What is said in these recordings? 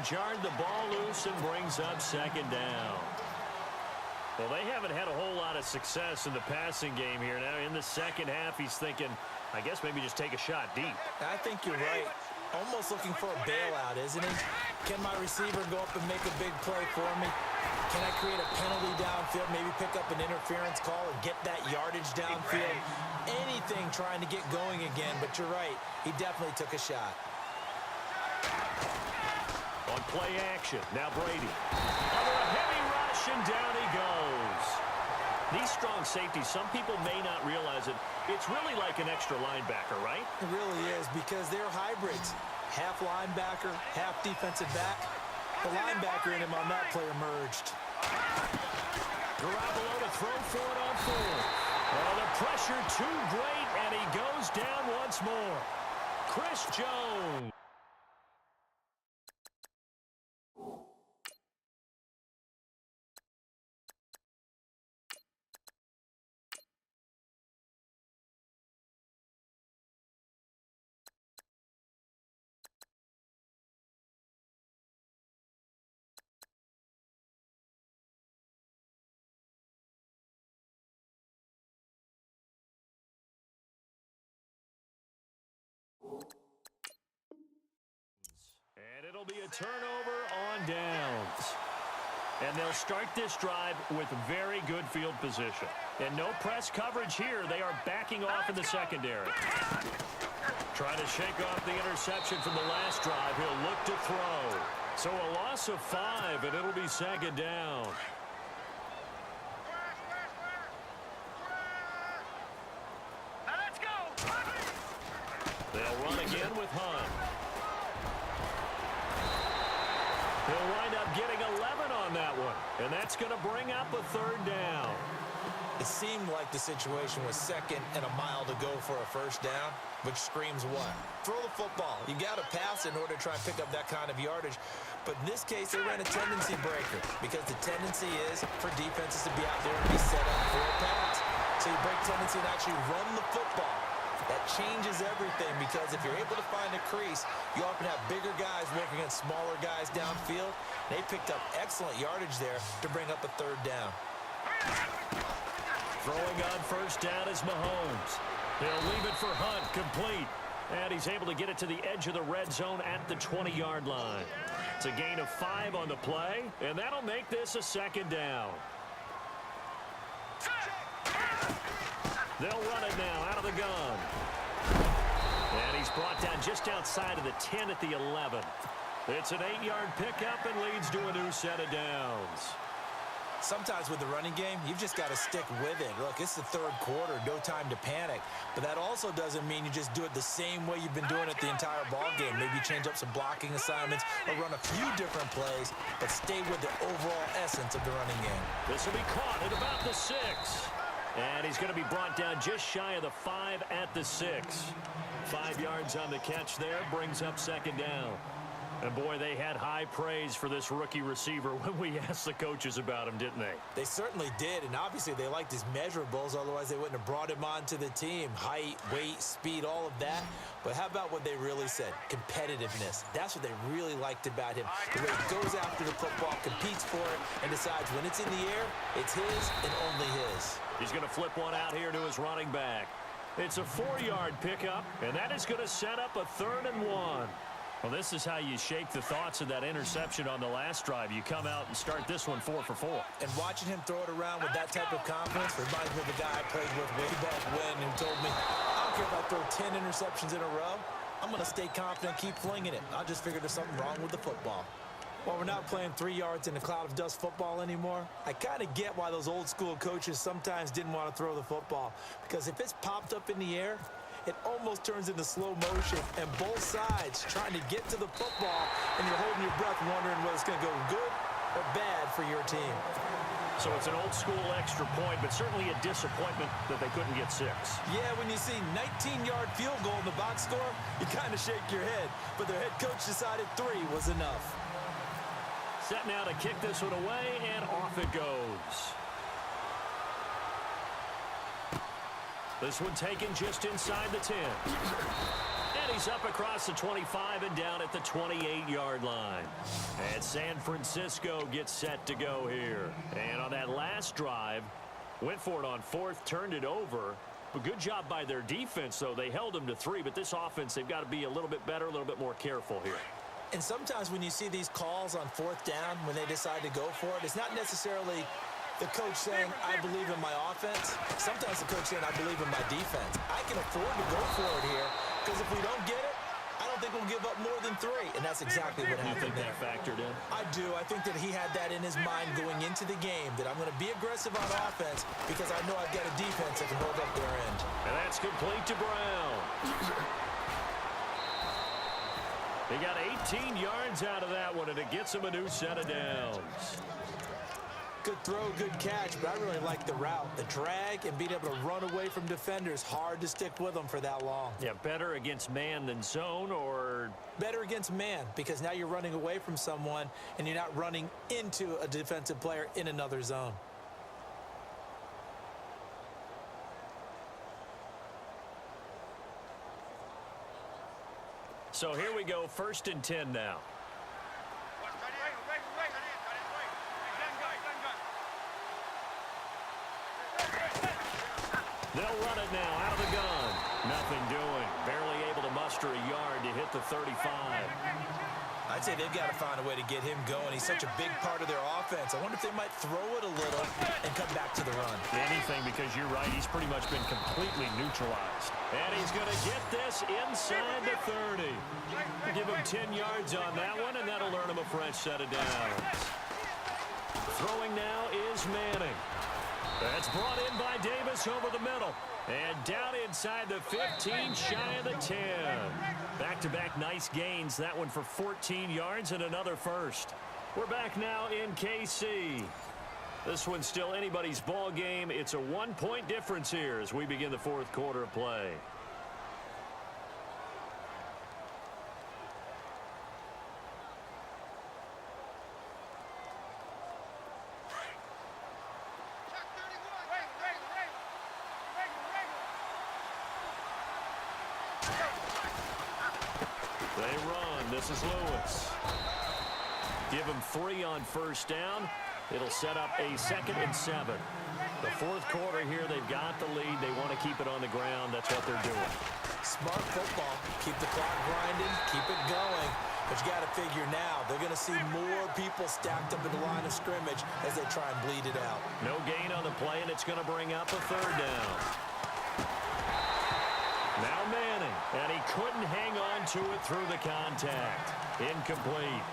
jarred the ball loose and brings up second down. Well, they haven't had a whole lot of success in the passing game here. Now, in the second half, he's thinking, I guess maybe just take a shot deep. I think you're right. Almost looking for a bailout, isn't he? Can my receiver go up and make a big play for me? Can I create a penalty downfield, maybe pick up an interference call and get that yardage downfield? Anything trying to get going again, but you're right. He definitely took a shot. On play action, now Brady. Under a heavy rush, and down he goes. These strong safeties, some people may not realize it. It's really like an extra linebacker, right? It really is, because they're hybrids. Half linebacker, half defensive back. The linebacker in him on that play emerged. Garoppolo to throw for it on fourth. Oh, the pressure too great, and he goes down once more. Chris Jones. And it'll be a turnover on downs. And they'll start this drive with very good field position. And no press coverage here. They are backing off in the secondary. Trying to shake off the interception from the last drive. He'll look to throw. So a loss of 5, and it'll be second down. They'll run again with Hunt. He'll wind up getting 11 on that one, and that's going to bring up a third down. It seemed like the situation was second and a mile to go for a first down, which screams what? Throw the football. You got to pass in order to try and pick up that kind of yardage. But in this case, they ran a tendency breaker, because the tendency is for defenses to be out there and be set up for a pass. So you break tendency and actually run the football. That changes everything, because if you're able to find a crease, you often have bigger guys working against smaller guys downfield. They picked up excellent yardage there to bring up a third down. Throwing on first down is Mahomes. They'll leave it for Hunt, complete. And he's able to get it to the edge of the red zone at the 20-yard line. It's a gain of 5 on the play, and that'll make this a second down. They'll run it now out of the gun. And he's brought down just outside of the 10 at the 11. It's an 8-yard pickup and leads to a new set of downs. Sometimes with the running game, you've just got to stick with it. Look, it's the third quarter, no time to panic. But that also doesn't mean you just do it the same way you've been doing it the entire ball game. Maybe change up some blocking assignments or run a few different plays, but stay with the overall essence of the running game. This will be caught at about the 6. And he's going to be brought down just shy of the 5 at the 6. 5 yards on the catch there, brings up second down. And, boy, they had high praise for this rookie receiver when we asked the coaches about him, didn't they? They certainly did, and obviously they liked his measurables. Otherwise, they wouldn't have brought him onto the team. Height, weight, speed, all of that. But how about what they really said? Competitiveness. That's what they really liked about him. The way he goes after the football, competes for it, and decides when it's in the air, it's his and only his. He's going to flip one out here to his running back. It's a 4-yard pickup, and that is going to set up a 3rd and 1. Well, this is how you shake the thoughts of that interception on the last drive. You come out and start this one 4 for 4. And watching him throw it around with that type of confidence reminds me of the guy I played with way back when who told me, I don't care if I throw 10 interceptions in a row. I'm going to stay confident, keep flinging it. I just figured there's something wrong with the football. Well, we're not playing 3 yards in a cloud of dust football anymore. I kind of get why those old school coaches sometimes didn't want to throw the football. Because if it's popped up in the air, it almost turns into slow motion, and both sides trying to get to the football, and you're holding your breath wondering whether it's going to go good or bad for your team. So it's an old-school extra point, but certainly a disappointment that they couldn't get 6. Yeah, when you see 19-yard field goal in the box score, you kind of shake your head. But their head coach decided 3 was enough. Set now to kick this one away, and off it goes. This one taken just inside the 10. And he's up across the 25 and down at the 28-yard line. And San Francisco gets set to go here. And on that last drive, went for it on fourth, turned it over. But good job by their defense, though. They held them to 3, but this offense, they've got to be a little bit better, a little bit more careful here. And sometimes when you see these calls on fourth down, when they decide to go for it, it's not necessarily the coach saying, I believe in my offense. Sometimes the coach saying, I believe in my defense. I can afford to go for it here because if we don't get it, I don't think we'll give up more than 3, and that's exactly what happened there. You think that factored in? I do. I think that he had that in his mind going into the game, that I'm going to be aggressive on offense because I know I've got a defense that can hold up their end. And that's complete to Brown. He got 18 yards out of that one, and it gets him a new set of downs. Good throw, good catch, but I really like the route. The drag and being able to run away from defenders, hard to stick with them for that long. Yeah, better against man than zone, or? Better against man, because now you're running away from someone and you're not running into a defensive player in another zone. So here we go, 1st and 10 now. They'll run it now out of the gun. Nothing doing. Barely able to muster a yard to hit the 35. I'd say they've got to find a way to get him going. He's such a big part of their offense. I wonder if they might throw it a little and come back to the run. Anything, because you're right. He's pretty much been completely neutralized. And he's going to get this inside the 30. Give him 10 yards on that one, and that'll earn him a fresh set of downs. Throwing now is Manning. That's brought in by Davis over the middle. And down inside the 15, shy of the 10. Back-to-back nice gains. That one for 14 yards and another first. We're back now in KC. This one's still anybody's ball game. It's a 1-point difference here as we begin the 4th quarter of play. They run. This is Lewis. Give him 3 on 1st down. It'll set up a 2nd and 7. The 4th quarter here, they've got the lead. They want to keep it on the ground. That's what they're doing. Smart football. Keep the clock grinding. Keep it going. But you got to figure now, they're going to see more people stacked up in the line of scrimmage as they try and bleed it out. No gain on the play, and it's going to bring up a 3rd down. Now Manning, and he couldn't hang on to it through the contact. Incomplete.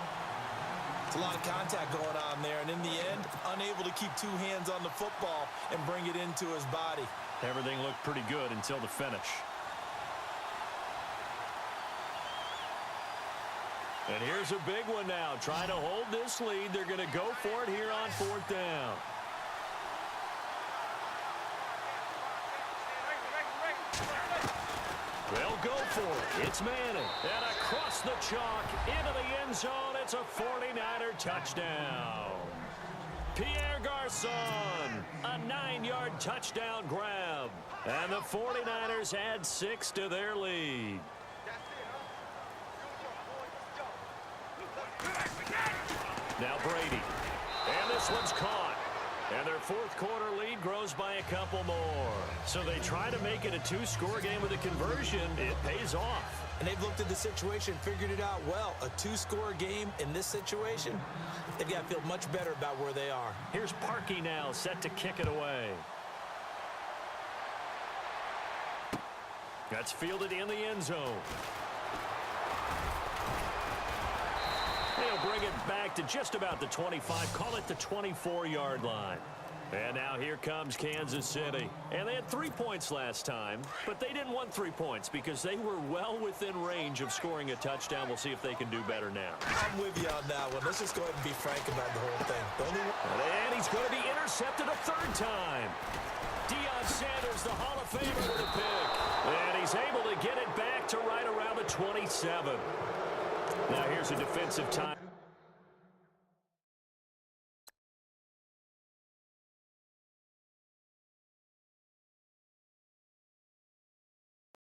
It's a lot of contact going on there, and in the end, unable to keep 2 hands on the football and bring it into his body. Everything looked pretty good until the finish. And here's a big one now. Trying to hold this lead. They're going to go for it here on 4th down. They'll go for it. It's Manning. And across the chalk into the end zone. It's a 49er touchdown. Pierre Garçon, a 9-yard touchdown grab. And the 49ers add 6 to their lead. Now Brady. And this one's caught. And their 4th quarter lead grows by a couple more. So they try to make it a 2-score game with a conversion. It pays off. And they've looked at the situation, figured it out well. A 2-score game in this situation, they've got to feel much better about where they are. Here's Parkey now, set to kick it away. That's fielded in the end zone. They'll bring it back to just about the 25. Call it the 24-yard line. And now here comes Kansas City. And they had 3 points last time, but they didn't want 3 points because they were well within range of scoring a touchdown. We'll see if they can do better now. I'm with you on that one. Let's just go ahead and be frank about the whole thing. And he's going to be intercepted a 3rd time. Deion Sanders, the Hall of Famer, with a pick. And he's able to get it back to right around the 27. Now here's a defensive time.